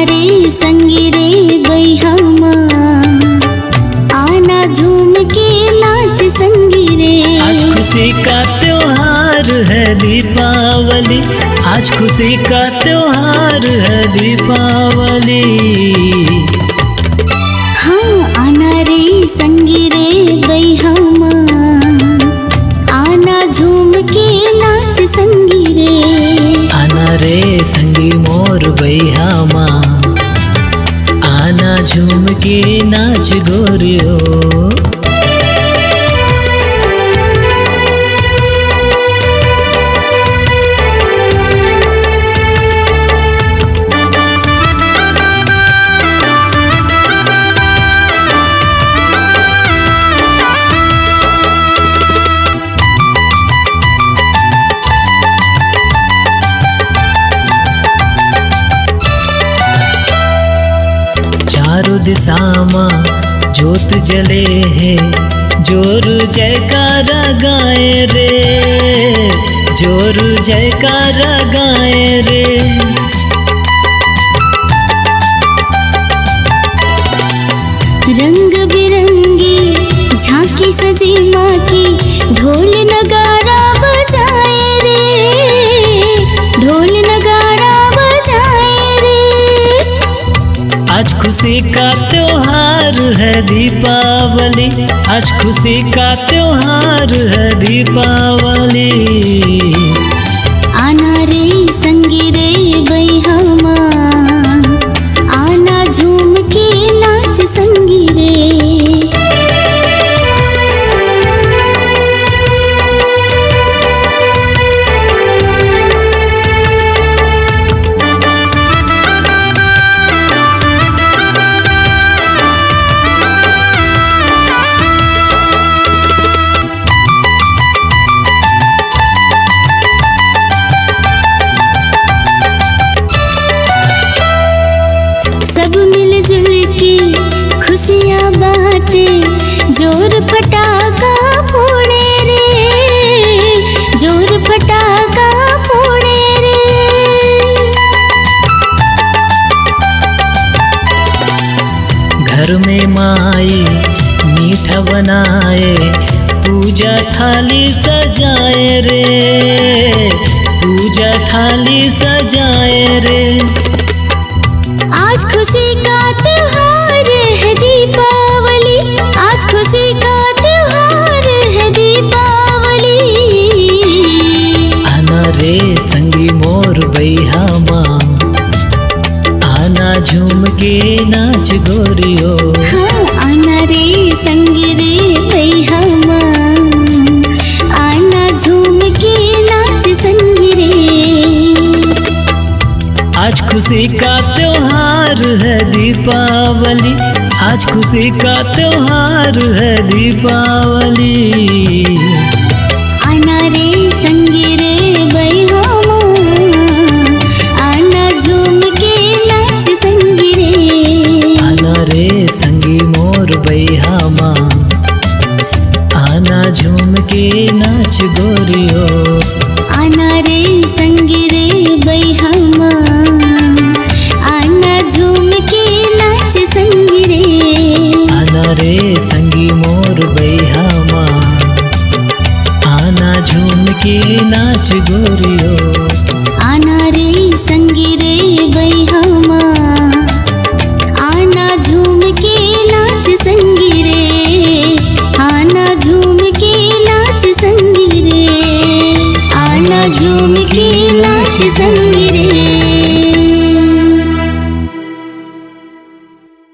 रे संगी रे बैहमा, आना झूम के नाच संगी रे। आज खुशी का त्योहार है दीपावली, आज खुशी का त्योहार है दीपावली। हाँ आना रे संगी रे बैहमा, आना झूम के नाच संगी रे। आना रे संगी मोर बैहमा, आना झूम के नाच गोरियो। चारों दिशा में ज्योत जले है, जोर जयकारा गाए रे, जोर जयकारा गाए रे। रंग बिरंगी झांकी सजी माँ की, ढोल नगारा बजाए रे, ढोल नगारा बजाए रे। आज खुशी का त्योहार है दीपावली, आज खुशी का त्योहार है दीपावली। आना रे संगी रे बैहमा, आना झूम के नाच संगी रे। सब मिलजुल के खुशियाँ बांटे, जोर पटाखा फोड़े रे, जोर पटाखा फोड़े रे। घर में माई मीठा बनाए, पूजा थाली सजाए रे, पूजा थाली सजाए रे। आज खुशी का त्योहार है दीपावली, आज खुशी का त्योहार है दीपावली। आना रे संगी मोर बैहमा, आना झूम के नाच गोरियो। हाँ आना रे संगी रे बैहमा, आना झूम के नाच संगी रे। आज खुशी का त्योहार है दीपावली, आज खुशी का त्योहार है दीपावली। आना रे संगी रे बैहमा, आना झूम के नाच संगी रे। आना रे संगी मोर बैहमा, आना झूम के नाच गोरियो। आना रे संगी रे बैहमा, आना झूम के नाच संगी रे। आना रे संगी मोर बैहमा, आना झूम के नाच गोरियो। आना रे संगी रे बैहमा, आना झूम के नाच संगी रे। आना झूम के नाच संगी रे, आना झूम के नाच संगी।